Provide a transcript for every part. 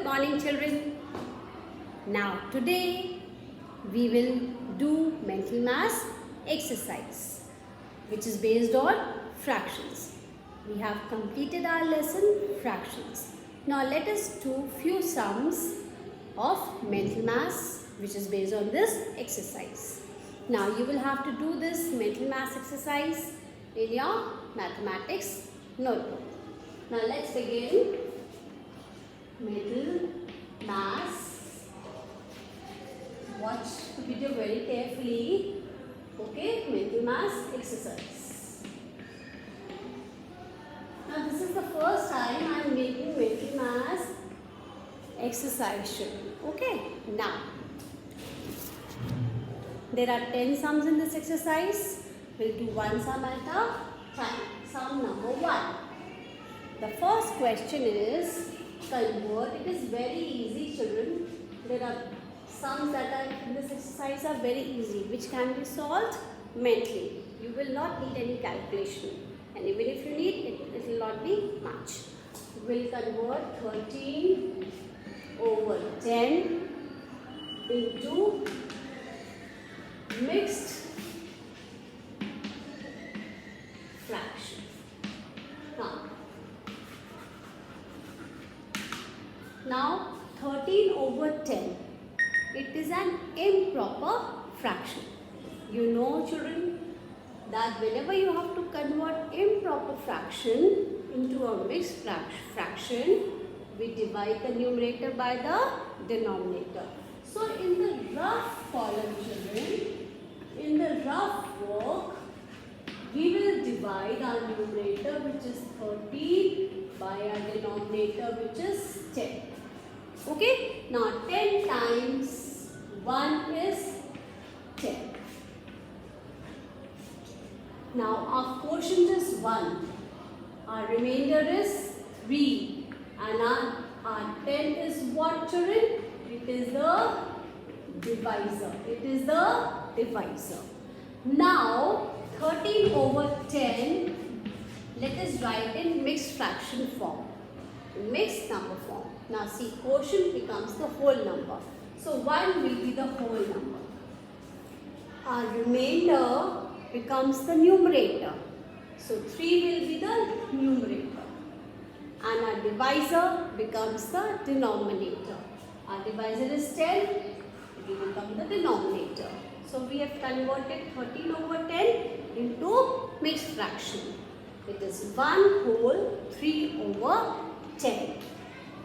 morning children. Now today we will do mental mass exercise which is based on fractions. We have completed our lesson fractions. Now let us do few sums of mental mass which is based on this exercise. Now you will have to do this mental mass exercise in your mathematics notebook. Now let's begin. Mental mass. Watch the video very carefully. Okay, mental mass exercise. Now this is the first time I am making mental mass exercise children. Okay, now there are 10 sums in this exercise. We'll do one sum at a time. Sum number 1. The first question is convert. It is very easy children. There are sums that are in this exercise are very easy which can be solved mentally. You will not need any calculation, and even if you need it will not be much. We will convert 13 over 10 into mixed fraction. Now 13 over 10, it is an improper fraction. You know children that whenever you have to convert improper fraction into a mixed fraction, we divide the numerator by the denominator. So in the rough column children, in the rough work, we will divide our numerator which is 13 by our denominator which is 10. Okay, now 10 times 1 is 10. Now our quotient is 1, our remainder is 3, and our 10 is what children? It is the divisor. It is the divisor. Now 13 over 10, let us write in mixed fraction form, mixed number form. Now see, quotient becomes the whole number. So 1 will be the whole number. Our remainder becomes the numerator. So 3 will be the numerator. And our divisor becomes the denominator. Our divisor is 10, it will become the denominator. So we have converted 13 over 10 into mixed fraction. It is 1 whole 3 over 10.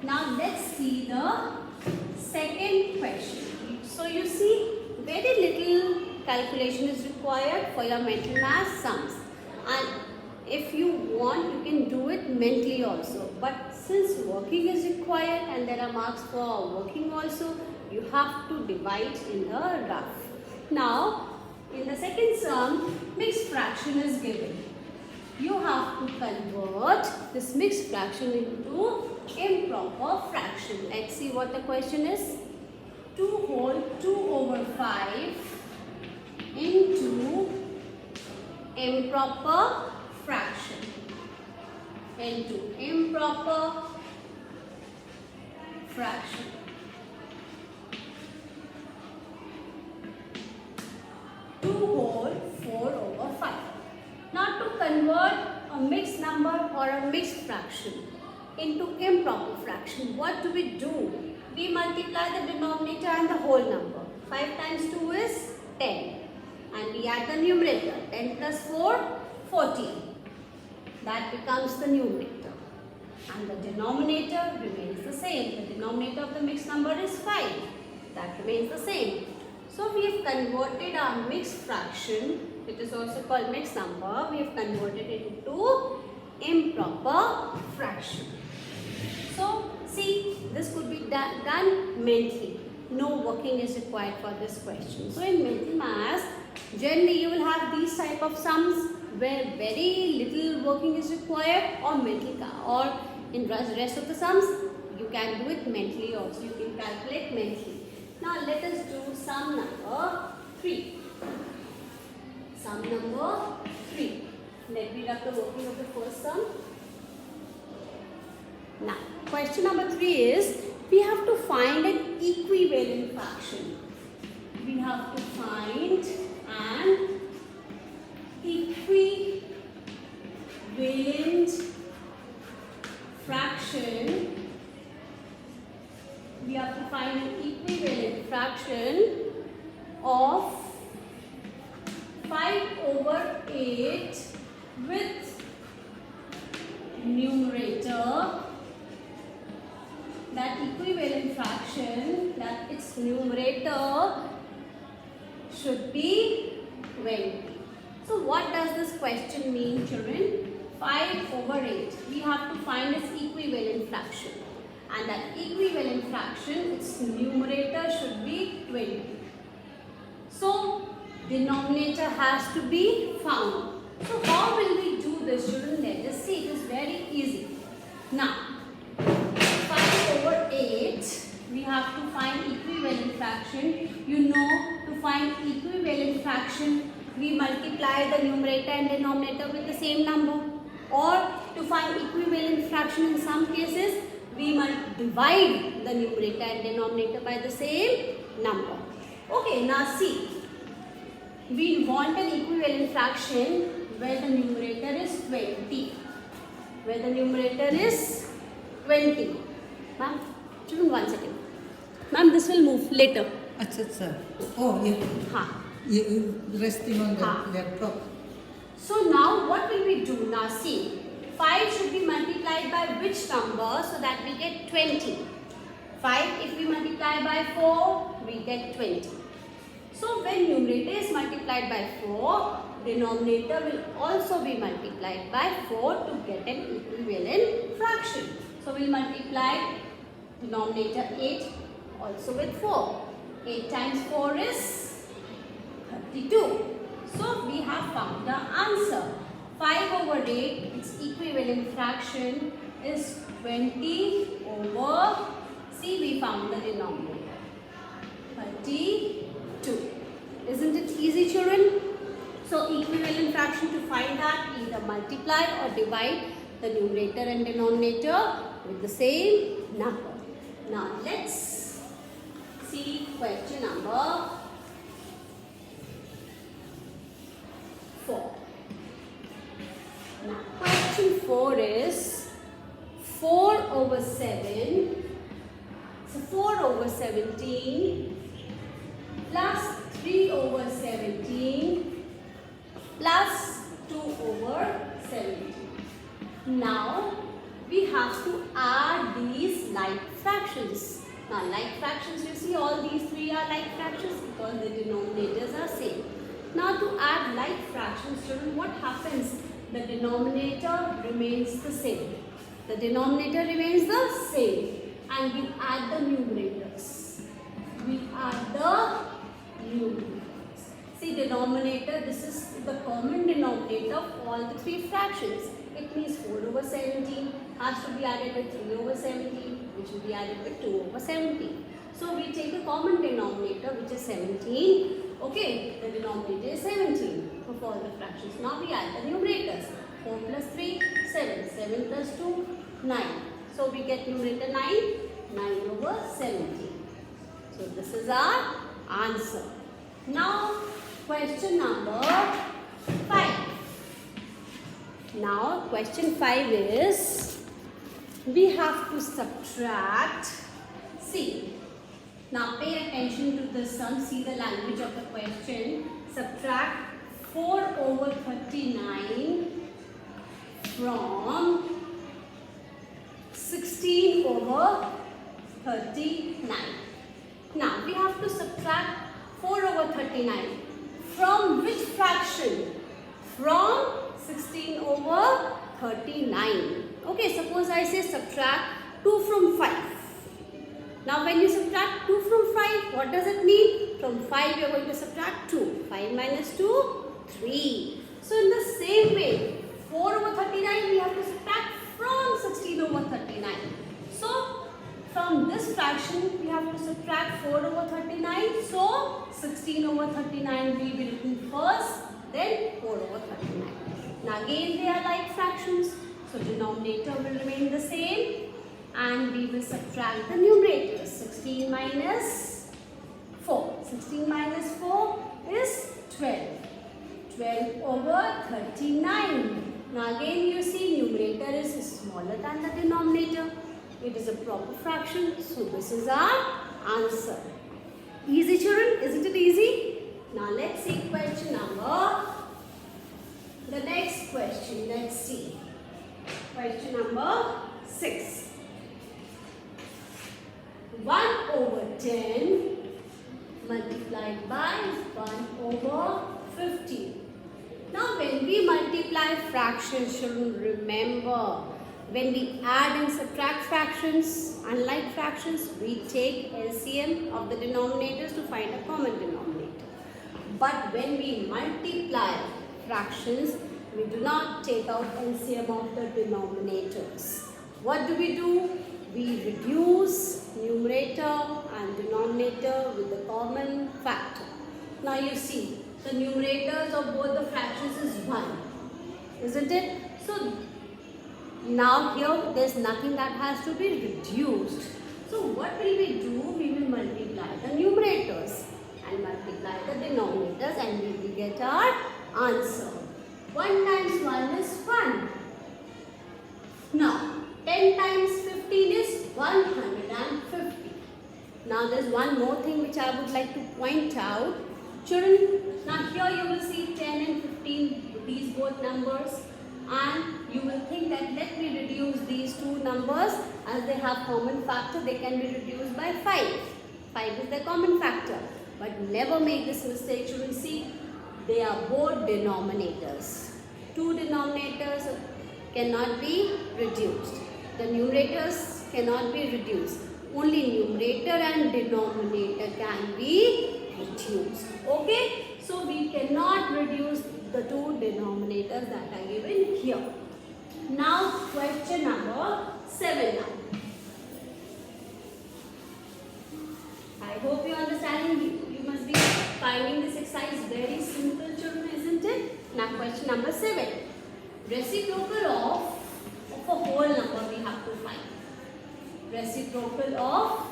Now let's see the second question. So you see, very little calculation is required for your mental mass sums. And if you want, you can do it mentally also. But since working is required and there are marks for working also, you have to divide in the rough. Now, in the second sum, mixed fraction is given. You have to convert this mixed fraction into improper fraction. Let's see what the question is. 2 whole 2 over 5 into improper fraction. Into improper fraction. 2 whole 4 over 5. Now to convert a mixed number or a mixed fraction into improper fraction, what do? We multiply the denominator and the whole number. 5 times 2 is 10. And we add the numerator. 10 plus 4, 14. That becomes the numerator. And the denominator remains the same. The denominator of the mixed number is 5. That remains the same. So we have converted our mixed fraction, it is also called mixed number, we have converted it into improper fraction. So see, this could be done mentally. No working is required for this question. So in mental mass, generally you will have these type of sums where very little working is required, or in rest of the sums you can do it mentally also. You can calculate mentally. Now let us do sum number 3. Sum number 3. Let me write the working of the first sum. Now, question number 3 is we have to find an equivalent fraction. We have to find an equivalent fraction. We have to find an equivalent fraction of 5/8 with numerator. That equivalent fraction, that its numerator should be 20. So what does this question mean, children? 5/8. We have to find its equivalent fraction. And that equivalent fraction, its numerator should be 20. So denominator has to be found. So how will we do this, children? Let us see. It is very easy. Now, 5/8, we have to find equivalent fraction. You know, to find equivalent fraction, we multiply the numerator and denominator with the same number. Or to find equivalent fraction in some cases, we divide the numerator and denominator by the same number. Okay, now see. We want an equivalent fraction where the numerator is 20. Where the numerator is 20. Ma'am, children, 1 second. Ma'am, this will move later. Acha. Oh, yeah. Haan. Resting on the laptop. So now what will we do? Now see, 5 should be multiplied by which number so that we get 20? 5, if we multiply by 4, we get 20. So when numerator is multiplied by 4, denominator will also be multiplied by 4 to get an equivalent fraction. So we'll multiply denominator 8 also with 4. 8 times 4 is 32. So we have found the answer. 5/8, its equivalent fraction is 20 over, see, we found the denominator, 32. Isn't it easy, children? So equivalent fraction, to find that, either multiply or divide the numerator and denominator with the same number. Now let's see question number 4. Now question 4 is 4/7. So 4/17 plus 3/17 plus 2/17. Now we have to add these like fractions. Now like fractions, you see all these three are like fractions because the denominators are same. Now to add like fractions, children, what happens? The denominator remains the same. The denominator remains the same. And we add the numerators. We add the numerators. See, denominator, this is the common denominator of all the three fractions. It means 4/17 has to be added with 3/17, which will be added with 2/17. So we take a common denominator, which is 17. Okay, the denominator is 17 of all the fractions. Now we add the numerators. 4 plus 3, 7. 7 plus 2, 9. So we get numerator 9, 9/17. So this is our answer. Now question number 5. Now question 5 is, we have to subtract, see, now pay attention to the sum, see the language of the question. Subtract 4/39 from 16/39. Now we have to subtract 4/39 from which fraction? From 16/39. Okay, suppose I say subtract 2 from 5. Now when you subtract 2 from 5, what does it mean? From 5 you are going to subtract 2. 5 minus 2, 3. So in the same way, 4/39 we have to subtract from 16/39. So from this fraction we have to subtract 4/39. So 16/39 will be written first, then 4/39. Now again they are like fractions. So denominator will remain the same. and we will subtract the numerators. 16 minus 4. 16 minus 4 is 12. 12 over 39. Now again you see numerator is smaller than the denominator. It is a proper fraction. So this is our answer. Easy children? Isn't it easy? Now let's see question number. The next question. Let's see. Question number 6. 1 over 10 multiplied by 1 over 15. Now when we multiply fractions, children, remember, when we add and subtract fractions, unlike fractions, we take LCM of the denominators to find a common denominator. But when we multiply fractions, we do not take out LCM of the denominators. What do? We reduce numerator and denominator with the common factor. Now you see, the numerators of both the fractions is 1, isn't it? So now here there's nothing that has to be reduced. So what will we do? We will multiply the numerators and multiply the denominators, and we will get our answer. 1 times 1 is 1. Now 10 times 15 is 150. Now there's one more thing which I would like to point out. Children, now here you will see 10 and 15, these both numbers, and you will think that let me reduce these two numbers as they have common factor. They can be reduced by 5. 5 is the common factor. But never make this mistake, children. See, they are both denominators. Two denominators cannot be reduced. The numerators cannot be reduced. Only numerator and denominator can be reduced. Okay? So we cannot reduce the two denominators that are given here. Now question number 7 now. I hope you understand. You must be finding this exercise very simple, children, isn't it? Now question number 7. Reciprocal of a whole number we have to find. Reciprocal of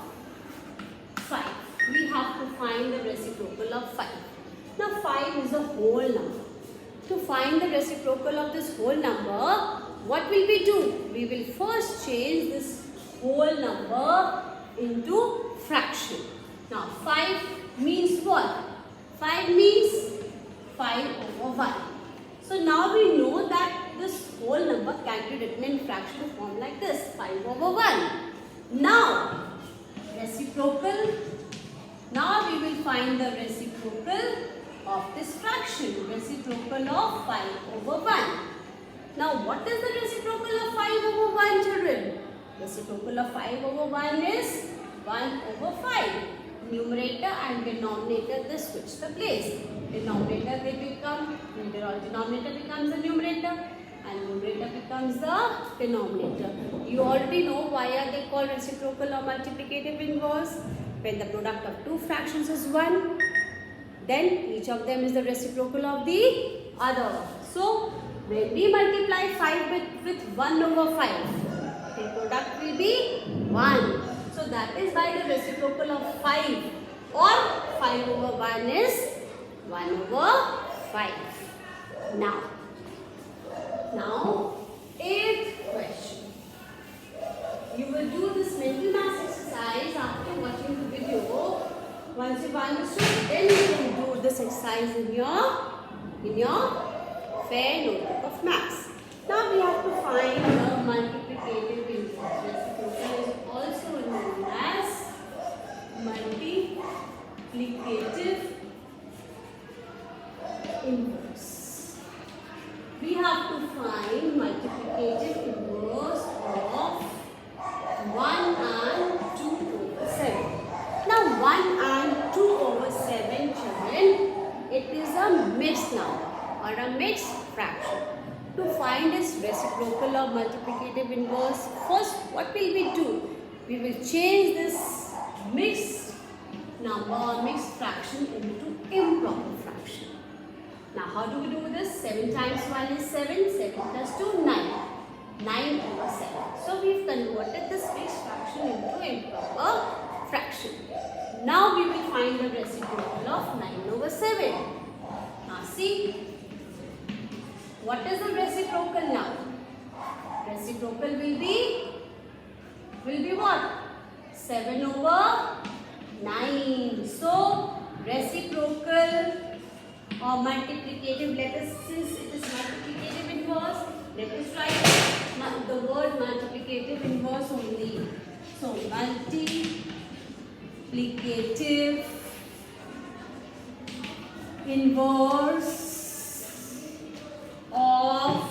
5. We have to find the reciprocal of 5. Now 5 is a whole number. To find the reciprocal of this whole number, what will we do? We will first change this whole number into fraction. Now 5 means what? 5 means 5 over 1. So now we know that this whole number can be written in fraction form like this, 5 over 1. Now reciprocal. Now we will find the reciprocal of this fraction, reciprocal of 5 over 1. Now what is the reciprocal of 5 over 1, children? Reciprocal of 5 over 1 is 1 over 5. Numerator and denominator, they switch the place. Denominator they become, denominator becomes the numerator and numerator becomes the denominator. You already know why are they called reciprocal or multiplicative inverse. When the product of two fractions is 1, then each of them is the reciprocal of the other. So when we multiply 5 with 1 over 5, the product will be 1. So that is why the reciprocal of 5 or 5 over 1 is 1 over 5. Now 8th question. You will do this mental math exercise after watching the video. Once you've understood, then you can do this exercise in your fair notebook of maths. Now we have to find the multiplicative inverse. Reciprocal is also known as multiplicative inverse. We have to find multiplicative inverse of 1 and 2 over 7. Now 1 and 2 over 7, children, it is a mixed number or a mixed fraction. To find its reciprocal or multiplicative inverse, first what will we do? We will change this mixed number or mixed fraction into improper fraction. Now how do we do this? 7 times 1 is 7, 7 plus 2, 9. 9 over 7. So we've converted this mixed fraction into improper fraction. Now we will find the reciprocal of 9 over 7. Now see, what is the reciprocal now? Reciprocal will be what? 7 over 9. So reciprocal or multiplicative, since it is multiplicative inverse, let us write the word multiplicative inverse only. So multiplicative inverse of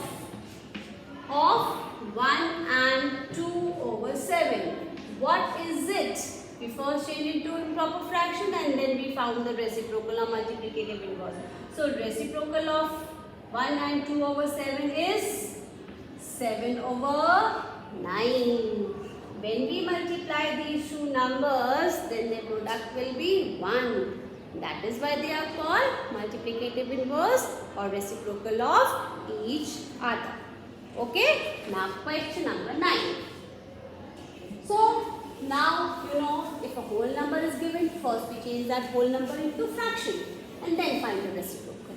1 and 2 over 7. What is it? We first changed it to improper fraction and then we found the reciprocal or multiplicative inverse. So reciprocal of 1 and 2 over 7 is 7 over 9. When we multiply these two numbers, then the product will be 1. That is why they are called multiplicative inverse or reciprocal of each other. Okay? Now question number 9. So now you know, if a whole number is given, first we change that whole number into fraction and then find the reciprocal.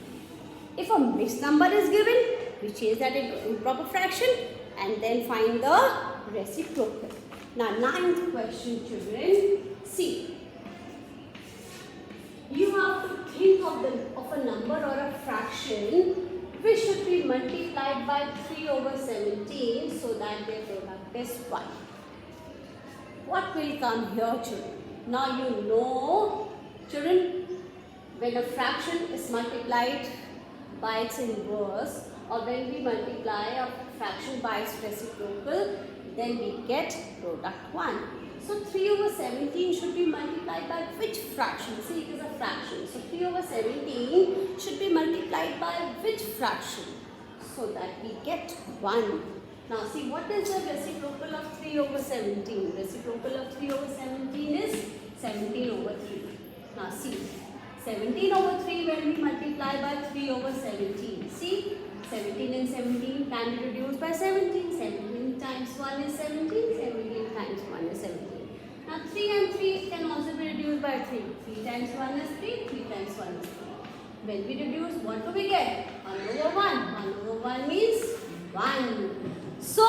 If a mixed number is given, we change that into improper fraction and then find the reciprocal. Now 9th question, children. See, you have to think of a number or a fraction which should be multiplied by 3 over 17 so that their product is 1. What will come here, children? Now you know, children, when a fraction is multiplied by its inverse or when we multiply a fraction by its reciprocal, then we get product 1. So 3 over 17 should be multiplied by which fraction? See, it is a fraction. So 3 over 17 should be multiplied by which fraction? So that we get 1. Now see, what is the reciprocal of 3 over 17? Reciprocal of 3 over 17 is 17 over 3. Now see, 17 over 3 when we multiply by 3 over 17. See, 17 and 17 can be reduced by 17. 17 times 1 is 17. 17 times 1 is 17. Now 3 and 3 can also be reduced by 3. 3 times 1 is 3. 3 times 1 is 3. When we reduce, what do we get? 1 over 1. 1 over 1 means 1. So,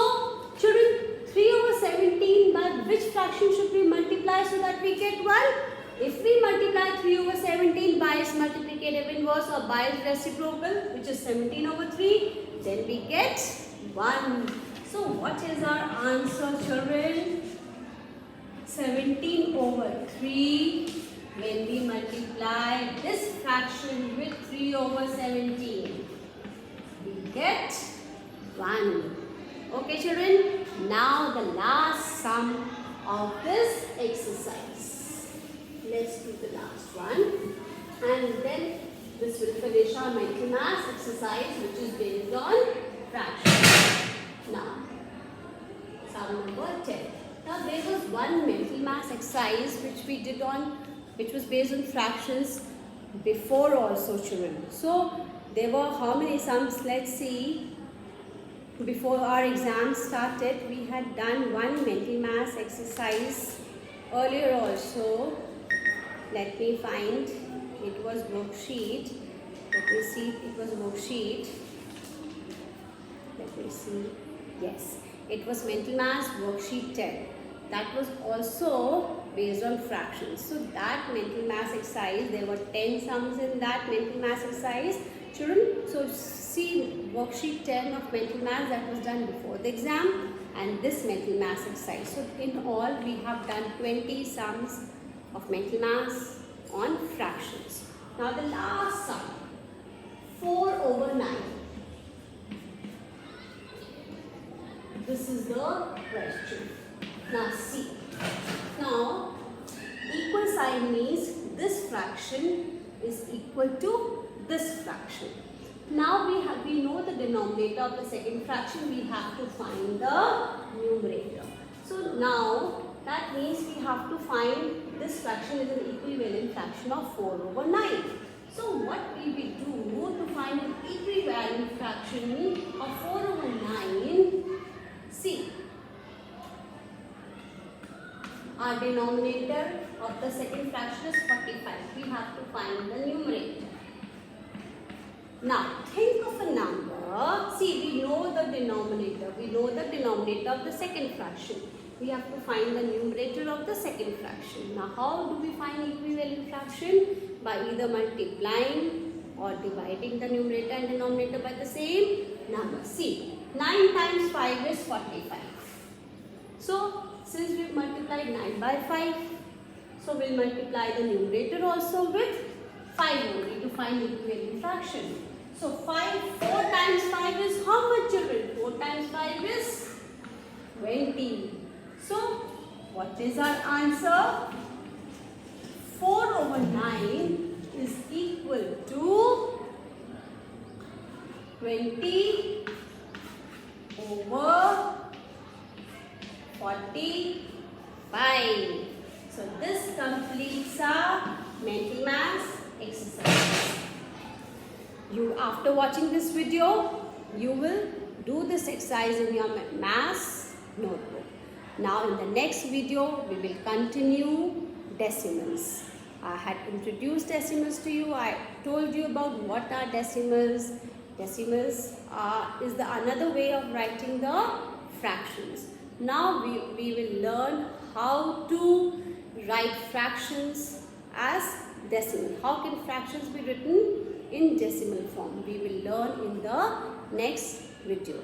children, 3 over 17 by which fraction should we multiply so that we get 1? If we multiply 3 over 17 by its multiplicative inverse or by its reciprocal, which is 17 over 3, then we get 1. So, what is our answer, children? 17 over 3. When we multiply this fraction with 3 over 17, we get 1. Okay, children, now the last sum of this exercise. Let's do the last one. And then this will finish our mental math exercise, which is based on fractions. Now, sum number 10. Now, there was one mental math exercise which was based on fractions before also, children. So, there were how many sums? Let's see. Before our exam started, we had done one mental math exercise earlier also. Let me find. It was worksheet. Let me see. It was worksheet. Let me see. Yes. It was mental math worksheet 10. That was also based on fractions. So that mental math exercise, there were 10 sums in that mental math exercise. Children, so see worksheet 10 of mental math that was done before the exam and this mental math exercise. So in all we have done 20 sums of mental math on fractions. Now the last sum, 4 over 9. This is the question. Now see, now equal sign means this fraction is equal to this fraction. Now we know the denominator of the second fraction, we have to find the numerator. So now that means we have to find this fraction is an equivalent fraction of 4 over 9. So what will we do to find an equivalent fraction of 4 over 9? see. Our denominator of the second fraction is 45. We have to find the numerator. Now, think of a number. See, we know the denominator. We know the denominator of the second fraction. We have to find the numerator of the second fraction. Now, how do we find equivalent fraction? By either multiplying or dividing the numerator and denominator by the same number. See, 9 times 5 is 45. So, since we multiplied 9 by 5, so we'll multiply the numerator also with 5 only to find equivalent fraction. So 4 times 5 is how much, children? 4 times 5 is 20. So what is our answer? 4 over 9 is equal to 20 over 45. So this completes our mental maths exercise. After watching this video, you will do this exercise in your maths notebook. Now in the next video, we will continue decimals. I had introduced decimals to you. I told you about what are decimals. Decimals is the another way of writing the fractions. Now we will learn how to write fractions as decimal. How can fractions be written in decimal form? We will learn in the next video.